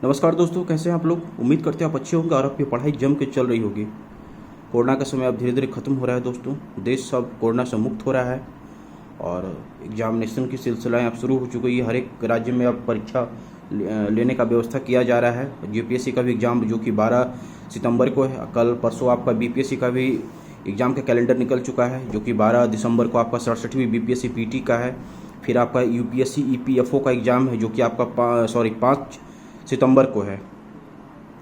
नमस्कार दोस्तों, कैसे हैं आप लोग। उम्मीद करते हैं आप अच्छे होंगे और आपकी पढ़ाई जम के चल रही होगी। कोरोना का समय अब धीरे धीरे ख़त्म हो रहा है दोस्तों। देश सब कोरोना से मुक्त हो रहा है और एग्जामिनेशन की सिलसिलाएँ अब शुरू हो चुकी है। हर एक राज्य में अब परीक्षा लेने का व्यवस्था किया जा रहा है। यूपीएससी का भी एग्ज़ाम जो कि 12 सितंबर को है। कल परसों आपका बीपीएससी का भी एग्ज़ाम का कैलेंडर निकल चुका है जो कि 12 दिसंबर को आपका 67वीं बीपीएससी पीटी का है। फिर आपका यूपीएससी ईपीएफओ का एग्ज़ाम है जो कि आपका 5 सितंबर को है।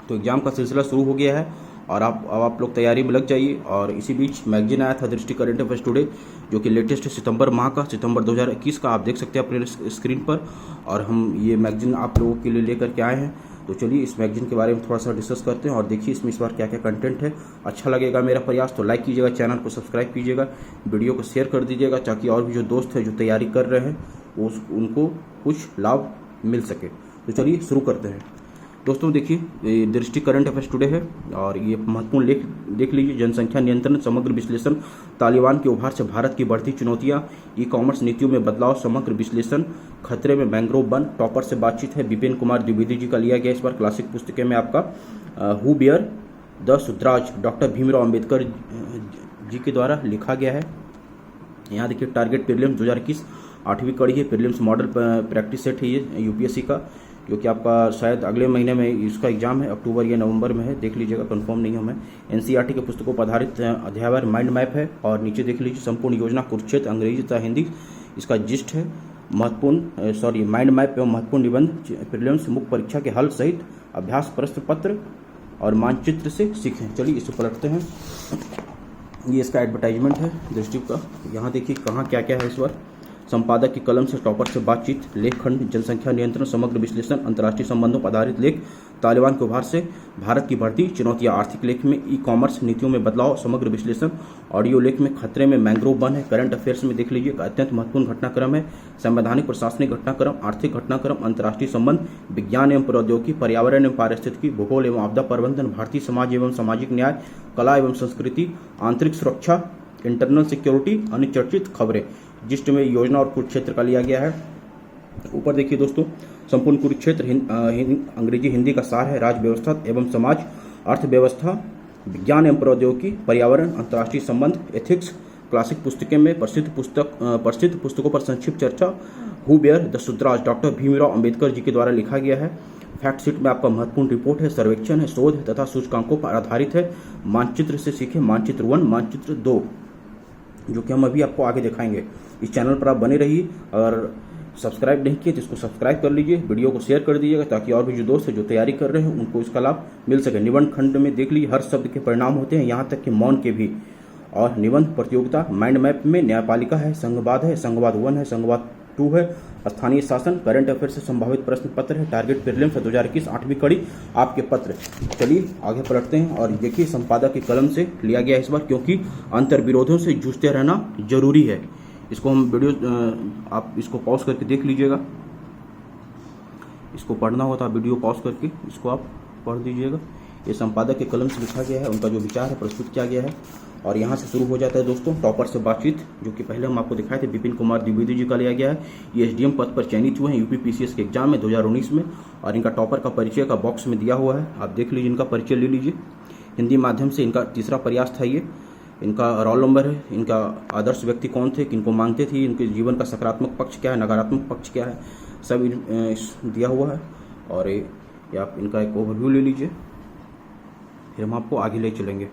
तो एग्ज़ाम का सिलसिला शुरू हो गया है और अब आप लोग तैयारी में लग जाइए। और इसी बीच मैगजीन आया था दृष्टि करंट अफेयर्स टुडे जो कि लेटेस्ट सितंबर माह का, सितंबर 2021 का, आप देख सकते हैं अपने स्क्रीन पर। और हम ये मैगजीन आप लोगों के लिए लेकर के आए हैं। तो चलिए इस मैगजीन के बारे में थोड़ा सा डिस्कस करते हैं और देखिए इसमें इस बार क्या क्या कंटेंट है। अच्छा लगेगा मेरा प्रयास तो लाइक कीजिएगा, चैनल को सब्सक्राइब कीजिएगा, वीडियो को शेयर कर दीजिएगा ताकि और भी जो दोस्त हैं जो तैयारी कर रहे हैं उनको कुछ लाभ मिल सके। तो चलिए शुरू करते हैं दोस्तों। देखिए दृष्टि करंट अफेयर्स टुडे है और ये महत्वपूर्ण लेख देख लीजिए। जनसंख्या नियंत्रण समग्र विश्लेषण, तालिबान के उभार से भारत की बढ़ती चुनौतियां, ई कॉमर्स नीतियों में बदलाव, समग्र विश्लेषण, खतरे में मैंग्रोव वन। टॉपर से बातचीत है, विपिन कुमार द्विवेदी जी का लिया गया इस बार। क्लासिक पुस्तकें में आपका who were the Shudras, doctor Bhimrao Ambedkar ji के द्वारा लिखा गया है। यहाँ देखिए टारगेट प्रीलिम्स 2021 8वीं कड़ी है। प्रीलिम्स मॉडल प्रैक्टिस सेट है ये यूपीएससी का, जो कि आपका शायद अगले महीने में इसका एग्जाम है, अक्टूबर या नवंबर में है, देख लीजिएगा, कंफर्म नहीं है हमें। एनसीईआरटी के पुस्तकों पर आधारित अध्यायवार माइंड मैप है। और नीचे देख लीजिए संपूर्ण योजना कुरुक्षेत्र अंग्रेजी तथा हिंदी इसका जिस्ट है। महत्वपूर्ण माइंड मैप एवं महत्वपूर्ण निबंध, प्रीलिम्स मुख्य परीक्षा के हल सहित अभ्यास प्रश्न पत्र और मानचित्र से सीखें। चलिए इसे पलटते हैं। ये इसका एडवर्टाइजमेंट है दृष्टि का। यहाँ देखिए कहाँ क्या क्या है इस बार। संपादक की कलम से टॉपर से बातचीत, लेख खंड जनसंख्या नियंत्रण समग्र विश्लेषण, अंतर्राष्ट्रीय संबंधों पर आधारित लेख, तालिबान के उभार से भारत की बढ़ती चुनौतियां, आर्थिक लेख में ई कॉमर्स नीतियों में बदलाव, समग्र विश्लेषण, ऑडियो लेख में खतरे में मैंग्रोव वन है। करंट अफेयर्स में देख लीजिए अत्यंत महत्वपूर्ण घटनाक्रम है, संवैधानिक प्रशासनिक घटनाक्रम, आर्थिक घटनाक्रम, अंतर्राष्ट्रीय संबंध, विज्ञान एवं प्रौद्योगिकी, पर्यावरण एवं पारिस्थितिकी, भूगोल एवं आपदा प्रबंधन, भारतीय समाज एवं सामाजिक न्याय, कला एवं संस्कृति, आंतरिक सुरक्षा, इंटरनल सिक्योरिटी, अन्य चर्चित खबरें। जिस्ट में योजना और कुरुक्षेत्र का लिया गया है। ऊपर देखिए दोस्तों, संपूर्ण कुरुक्षेत्र अंग्रेजी हिंदी का सार है। राज्य व्यवस्था एवं समाज, अर्थव्यवस्था, विज्ञान एवं प्रौद्योगिकी, पर्यावरण, अंतर्राष्ट्रीय संबंध, एथिक्स। क्लासिक पुस्तकें में प्रसिद्ध पुस्तकों पर संक्षिप्त चर्चा, who were the Shudras, doctor Bhimrao Ambedkar ji के द्वारा लिखा गया है। फैक्ट शीट में आपका महत्वपूर्ण रिपोर्ट है, सर्वेक्षण है, शोध तथा सूचकांकों पर आधारित है। मानचित्र से सीखें, मानचित्र 1, मानचित्र 2, जो कि हम अभी आपको आगे दिखाएंगे। इस चैनल पर आप बने रहिए और सब्सक्राइब नहीं किए तो इसको सब्सक्राइब कर लीजिए, वीडियो को शेयर कर दीजिएगा ताकि और भी जो दोस्त हैं जो तैयारी कर रहे हैं उनको इसका लाभ मिल सके। निबंध खंड में देख लीजिए हर शब्द के परिणाम होते हैं, यहाँ तक कि मौन के भी। और निबंध प्रतियोगिता माइंड मैप में न्यायपालिका है, संघवाद है, संघवाद 1 है, संघवाद 2 है, स्थानीय शासन, करंट अफेयर से संभावित प्रश्न पत्र है, टारगेट प्रीलिम्स 2021 8वीं कड़ी आपके पत्र। चलिए आगे पलटते हैं और देखिए संपादक की कलम से लिया गया इस बार, क्योंकि अंतर विरोधों से जूझते रहना जरूरी है। इसको हम आप इसको पॉज करके देख लीजिएगा। इसको पढ़ना हो तो आप वीडियो पॉज करके इसको आप पढ़ दीजिएगा। ये संपादक के कलम से लिखा गया है, उनका जो विचार है प्रस्तुत किया गया है। और यहाँ से शुरू हो जाता है दोस्तों टॉपर से बातचीत, जो कि पहले हम आपको दिखाए थे, विपिन कुमार द्विवेदी जी का लिया गया है। ये एसडीएम पद पर चयनित हुए हैं यूपी पीसीएस के एग्जाम में 2019 में। और इनका टॉपर का परिचय का बॉक्स में दिया हुआ है, आप देख लीजिए, इनका परिचय ले लीजिए। हिंदी माध्यम से इनका तीसरा प्रयास था ये। इनका रोल नंबर है, इनका आदर्श व्यक्ति कौन थे, किनको मानते थे, इनके जीवन का सकारात्मक पक्ष क्या है, नकारात्मक पक्ष क्या है, सब दिया हुआ है। और ये आप इनका एक ओवरव्यू ले लीजिए, फिर हम आपको आगे ले चलेंगे।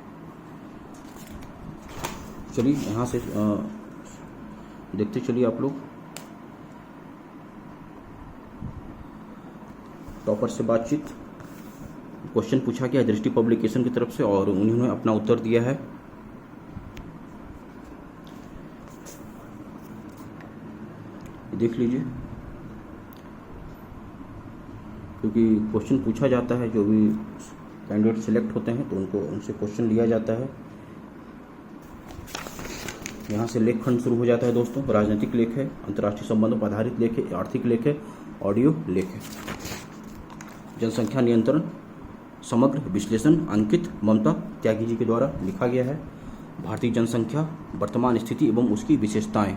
चलिए यहाँ से देखते चलिए आप लोग। टॉपर से बातचीत, क्वेश्चन पूछा गया दृष्टि पब्लिकेशन की तरफ से और उन्होंने अपना उत्तर दिया है। देख लीजिए, क्योंकि क्वेश्चन पूछा जाता है, जो भी कैंडिडेट सिलेक्ट होते हैं तो उनसे क्वेश्चन लिया जाता है। यहाँ से लेख खंड शुरू हो जाता है दोस्तों। राजनीतिक लेख है, अंतर्राष्ट्रीय संबंधों पर आधारित लेख है, आर्थिक लेख है, ऑडियो लेख है। जनसंख्या नियंत्रण समग्र विश्लेषण, अंकित ममता त्यागी जी के द्वारा लिखा गया है। भारतीय जनसंख्या, वर्तमान स्थिति एवं उसकी विशेषताएं,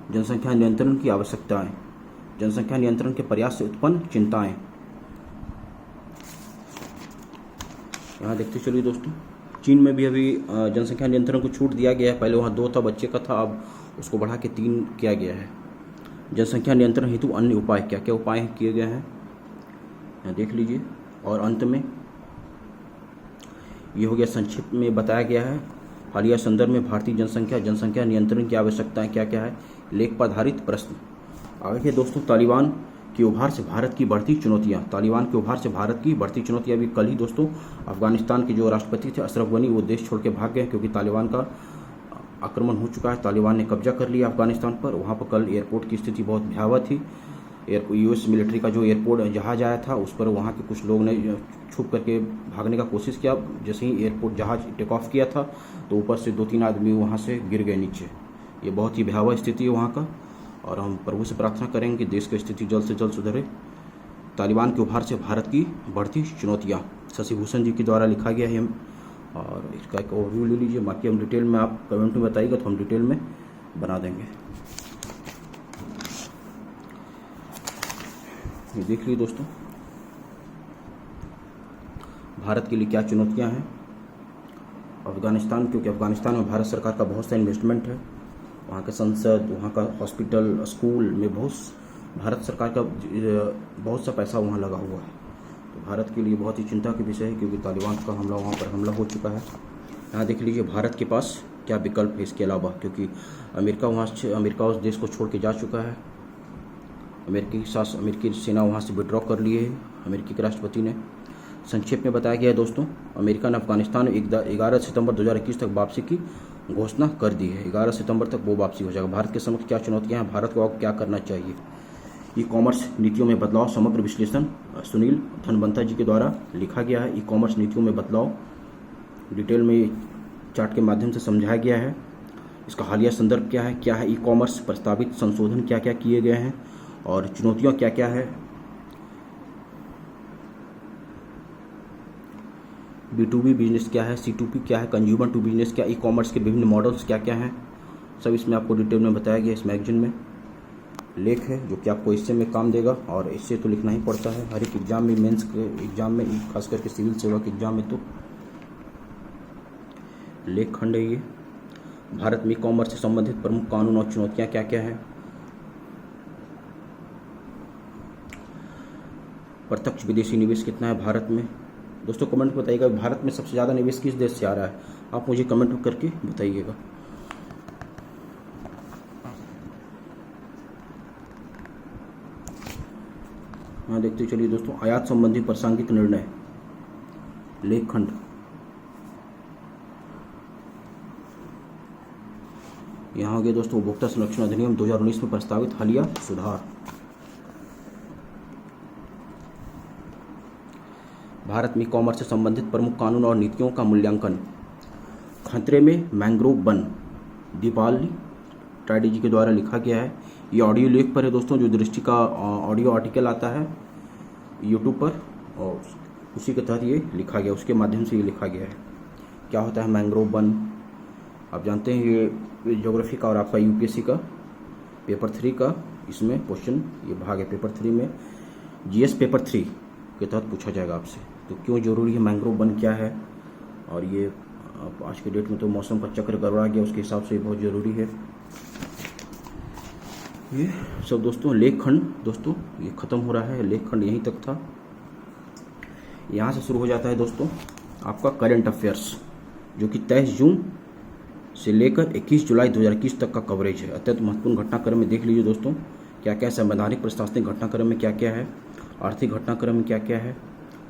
जनसंख्या नियंत्रण की आवश्यकताएं, जनसंख्या नियंत्रण के प्रयास से उत्पन्न चिंताएं। यहाँ देखते चलिए दोस्तों, चीन में भी अभी जनसंख्या नियंत्रण को छूट दिया गया है। पहले वहाँ 2 था बच्चे का था, अब उसको बढ़ा के 3 किया गया है। जनसंख्या नियंत्रण हेतु अन्य उपाय, क्या क्या उपाय किए गए हैं यहाँ देख लीजिए। और अंत में ये हो गया, संक्षिप्त में बताया गया है हालिया संदर्भ में भारतीय जनसंख्या नियंत्रण की आवश्यकताएं क्या क्या है, लेख पर आधारित प्रश्न। आगे दोस्तों, तालिबान की उभार से भारत की बढ़ती चुनौतियां। तालिबान के उभार से भारत की बढ़ती चुनौतियां। अभी कल ही दोस्तों अफगानिस्तान के जो राष्ट्रपति थे अशरफ गनी, वो देश छोड़ के भाग गए क्योंकि तालिबान का आक्रमण हो चुका है। तालिबान ने कब्जा कर लिया अफगानिस्तान पर। वहाँ पर कल एयरपोर्ट की स्थिति बहुत भयावह थी। यूएस मिलिट्री का जो एयरपोर्ट जहाज आया था उस पर वहाँ के कुछ लोग ने छुप करके भागने का कोशिश किया। जैसे ही एयरपोर्ट जहाज टेक ऑफ किया था तो ऊपर से 2-3 आदमी वहाँ से गिर गए नीचे। ये बहुत ही भयावह स्थिति है वहाँ का, और हम प्रभु से प्रार्थना करेंगे कि देश की स्थिति जल्द से जल्द सुधरे। तालिबान के उभार से भारत की बढ़ती चुनौतियाँ, शशि भूषण जी के द्वारा लिखा गया है। और इसका एक ओवरव्यू ले लीजिए, बाकी हम डिटेल में, आप कमेंट में बताइएगा तो हम डिटेल में बना देंगे। ये देख लीजिए दोस्तों, भारत के लिए क्या चुनौतियां हैं। अफगानिस्तान, क्योंकि अफगानिस्तान में भारत सरकार का बहुत सा इन्वेस्टमेंट है। वहाँ के संसद, वहाँ का हॉस्पिटल, स्कूल में भारत सरकार का बहुत सा पैसा वहाँ लगा हुआ है। तो भारत के लिए बहुत ही चिंता का विषय है क्योंकि तालिबान का वहाँ पर हमला हो चुका है। यहाँ देख लीजिए भारत के पास क्या विकल्प है इसके अलावा, क्योंकि अमेरिका उस देश को छोड़ के जा चुका है। अमेरिकी सेना वहाँ से विड्रॉ कर लिए है अमेरिकी के राष्ट्रपति ने। संक्षेप में बताया गया है दोस्तों, अमेरिका ने अफगानिस्तान में 11 सितंबर 2021 तक वापसी की घोषणा कर दी है। 11 सितंबर तक वो वापसी हो जाएगा। भारत के समक्ष क्या चुनौतियां हैं, भारत को क्या करना चाहिए। ई कॉमर्स नीतियों में बदलाव, समग्र विश्लेषण सुनील धनवंता जी के द्वारा लिखा गया है। ई कॉमर्स नीतियों में बदलाव डिटेल में चार्ट के माध्यम से समझाया गया है। इसका हालिया संदर्भ क्या है ई कॉमर्स, प्रस्तावित संशोधन क्या क्या किए गए हैं और चुनौतियां क्या क्या है। B2B बिजनेस क्या है, C2P क्या है, कंज्यूमर टू बिजनेस क्या, ई कॉमर्स के विभिन्न मॉडल्स क्या क्या हैं, सब इसमें आपको डिटेल में बताया गया। इस मैगजीन में लेख है जो कि आपको इससे में काम देगा, और इससे तो लिखना ही पड़ता है हर एक एग्जाम में, मेंस के एग्जाम में, खास करके सिविल सेवा के एग्जाम में। तो लेख खंड है ये। भारत में ई कॉमर्स से संबंधित प्रमुख कानून और चुनौतियाँ क्या क्या हैं। प्रत्यक्ष विदेशी निवेश कितना है भारत में। दोस्तों कमेंट में बताइएगा भारत में सबसे ज़्यादा निवेश किस देश से आ रहा है, आप मुझे कमेंट करके बताइएगा। यहाँ देखते चलिए दोस्तों, आयात संबंधी प्रासंगिक निर्णय, लेख खंड। यहाँ हो गया दोस्तों उपभोक्ता संरक्षण अधिनियम 2019 में प्रस्तावित हालिया सुधार। भारत में ई कॉमर्स से संबंधित प्रमुख कानून और नीतियों का मूल्यांकन। खतरे में मैंग्रोव वन, दीपाली टाडी जी के द्वारा लिखा गया है। ये ऑडियो लेख पर है दोस्तों, जो दृष्टि का ऑडियो आर्टिकल आता है यूट्यूब पर, और उसी के तहत ये लिखा गया, उसके माध्यम से ये लिखा गया है। क्या होता है मैंग्रोव वन, आप जानते हैं। ये ज्योग्राफी का और आपका यूपीएससी का पेपर 3 का इसमें क्वेश्चन ये भाग है। पेपर 3 में जीएस पेपर 3 के तहत पूछा जाएगा आपसे। तो क्यों जरूरी है, मैंग्रोव वन क्या है, और ये आज के डेट में तो मौसम का चक्र गड़बड़ा गया, उसके हिसाब से बहुत ज़रूरी है। ये सब दोस्तों लेख खंड दोस्तों ये ख़त्म हो रहा है। लेख खंड यहीं तक था। यहाँ से शुरू हो जाता है दोस्तों आपका करंट अफेयर्स, जो कि 23 जून से लेकर 21 जुलाई 2021 तक का कवरेज है। अत्यंत महत्वपूर्ण घटनाक्रम में देख लीजिए दोस्तों क्या क्या, संवैधानिक प्रशासनिक घटनाक्रम में क्या क्या है, आर्थिक घटनाक्रम में क्या क्या है,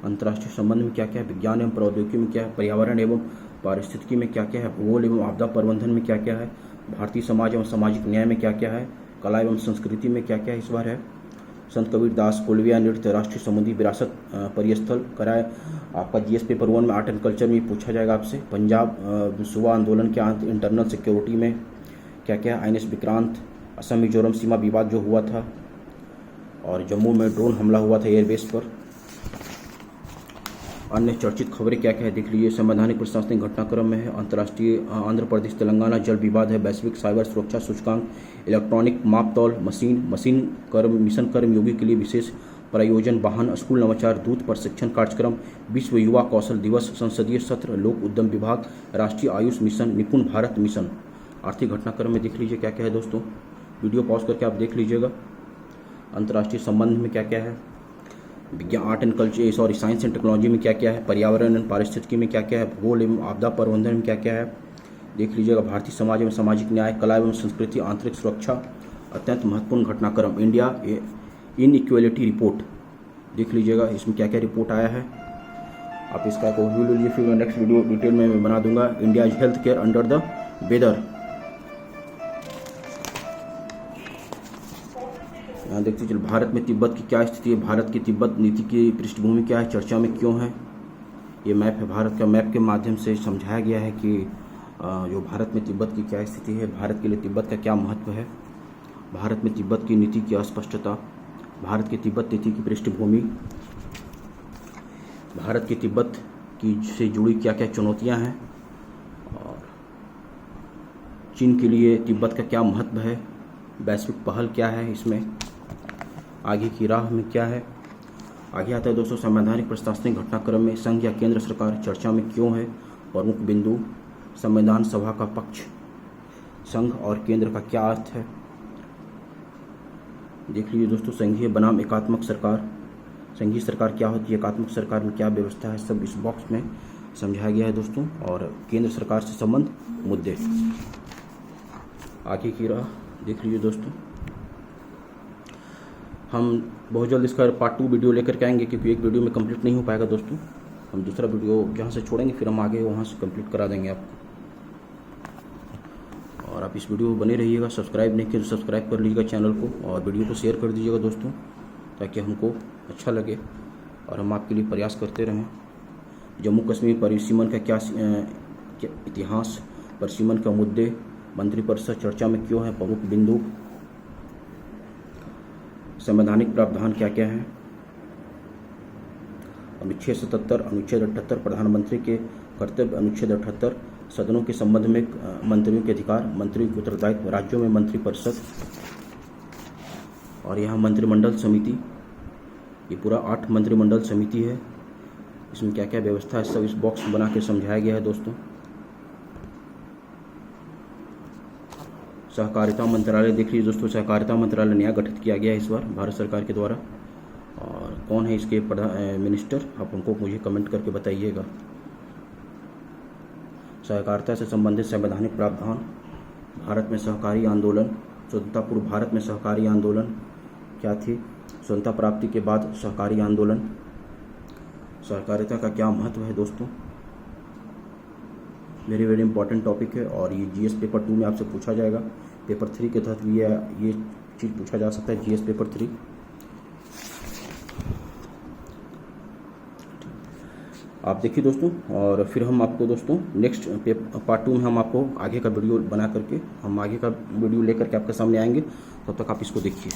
अंतर्राष्ट्रीय संबंध में क्या क्या है, विज्ञान एवं प्रौद्योगिकी में क्या है, पर्यावरण एवं पारिस्थितिकी में क्या क्या है, भूगोल एवं आपदा प्रबंधन में क्या क्या है, भारतीय समाज एवं सामाजिक न्याय में क्या क्या है, कला एवं संस्कृति में क्या क्या इस बार है, संत कबीर दास कोलविया नृत्य राष्ट्रीय समुद्री विरासत परिस्थल कराए। आपका जीएस पेपर 1 में आर्ट एंड कल्चर में पूछा जाएगा आपसे। पंजाब सुबह आंदोलन के अंत इंटरनल सिक्योरिटी में क्या क्या, आईएनएस विक्रांत, असम मिजोरम सीमा विवाद जो हुआ था, और जम्मू में ड्रोन हमला हुआ था एयरबेस पर। अन्य चर्चित खबरें क्या क्या है देख लीजिए। संवैधानिक प्रशासनिक घटनाक्रम में है अंतर्राष्ट्रीय आंध्र प्रदेश तेलंगाना जल विवाद है, वैश्विक साइबर सुरक्षा सूचकांक, इलेक्ट्रॉनिक मापतौल मिशन कर्मयोगी के लिए विशेष प्रयोजन वाहन, स्कूल नवाचार दूत प्रशिक्षण कार्यक्रम, विश्व युवा कौशल दिवस, संसदीय सत्र, लोक उद्यम विभाग, राष्ट्रीय आयुष मिशन, निपुण भारत मिशन। आर्थिक घटनाक्रम में देख लीजिए क्या क्या है दोस्तों, वीडियो पॉज करके आप देख लीजिएगा। अंतर्राष्ट्रीय संबंध में क्या क्या है, विज्ञान art and culture science and technology में क्या क्या है, पर्यावरण एवं पारिस्थितिकी में क्या क्या है, भूगोल एवं आपदा प्रबंधन में क्या क्या है देख लीजिएगा। भारतीय समाज एवं सामाजिक न्याय, कला एवं संस्कृति, आंतरिक सुरक्षा। अत्यंत महत्वपूर्ण घटनाक्रम इंडिया इनइक्वालिटी रिपोर्ट देख लीजिएगा, इसमें क्या क्या रिपोर्ट आया है आप इसका एक ओवरव्यू ले लीजिए, फिर मैं नेक्स्ट वीडियो डिटेल में मैं बना दूंगा। India health care under the weather, यहाँ देखते चलो भारत में तिब्बत की क्या स्थिति है, भारत की तिब्बत नीति की पृष्ठभूमि क्या है, चर्चा में क्यों है। ये मैप है भारत का, मैप के माध्यम से समझाया गया है कि जो भारत में तिब्बत की क्या स्थिति है, भारत के लिए तिब्बत का क्या महत्व है, भारत में तिब्बत की नीति की अस्पष्टता, भारत की तिब्बत नीति की पृष्ठभूमि, भारत की तिब्बत की से जुड़ी क्या क्या चुनौतियां हैं, और चीन के लिए तिब्बत का क्या महत्व है, वैश्विक पहल क्या है, इसमें आगे की राह में क्या है। आगे आता है दोस्तों संवैधानिक प्रशासनिक घटनाक्रम में संघ या केंद्र सरकार चर्चा में क्यों है, प्रमुख बिंदु, संविधान सभा का पक्ष, संघ और केंद्र का क्या अर्थ है देख लीजिए दोस्तों। संघीय बनाम एकात्मक सरकार, संघीय सरकार क्या होती है, एकात्मक सरकार में क्या व्यवस्था है, सब इस बॉक्स में समझाया गया है दोस्तों। और केंद्र सरकार से संबंध मुद्दे, आगे की राह देख लीजिए दोस्तों। हम बहुत जल्द इसका पार्ट 2 वीडियो लेकर के आएंगे, क्योंकि एक वीडियो में कंप्लीट नहीं हो पाएगा दोस्तों। हम दूसरा वीडियो जहाँ से छोड़ेंगे फिर हम आगे वहाँ से कंप्लीट करा देंगे आपको। और आप इस वीडियो को बने रहिएगा, सब्सक्राइब नहीं किया तो सब्सक्राइब कर लीजिएगा चैनल को, और वीडियो को शेयर कर दीजिएगा दोस्तों, ताकि हमको अच्छा लगे और हम आपके लिए प्रयास करते रहें। जम्मू कश्मीर परिसीमन का क्या इतिहास, परिसीमन का मुद्दे, मंत्रिपरिषद चर्चा में क्यों है, प्रमुख बिंदु, संवैधानिक प्रावधान क्या क्या है, अनुच्छेद 77, अनुच्छेद 78 प्रधानमंत्री के कर्तव्य, अनुच्छेद 78 सदनों के संबंध में मंत्रियों के अधिकार, मंत्रियों के उत्तरदायित्व, राज्यों में मंत्रिपरिषद, और यहाँ मंत्रिमंडल समिति, ये पूरा 8 मंत्रिमंडल समिति है, इसमें क्या क्या व्यवस्था है सब इस बॉक्स बना के समझाया गया है दोस्तों। सहकारिता मंत्रालय देख लीजिए दोस्तों, सहकारिता मंत्रालय नया गठित किया गया है इस बार भारत सरकार के द्वारा, और कौन है इसके मिनिस्टर आप उनको मुझे कमेंट करके बताइएगा। सहकारिता से संबंधित संवैधानिक प्रावधान, भारत में सहकारी आंदोलन, स्वतंत्रता पूर्व भारत में सहकारी आंदोलन क्या थी, स्वतंत्रता प्राप्ति के बाद सहकारी आंदोलन, सहकारिता का क्या महत्व है दोस्तों, वेरी इंपॉर्टेंट टॉपिक है। और ये जीएस पेपर 2 में आपसे पूछा जाएगा, पेपर 3 के तहत भी ये चीज़ पूछा जा सकता है, जीएस पेपर 3। आप देखिए दोस्तों, और फिर हम आपको दोस्तों नेक्स्ट पार्ट 2 में हम आपको आगे का वीडियो बना करके हम आगे का वीडियो लेकर के आपके सामने आएंगे, तब तक आप इसको देखिए।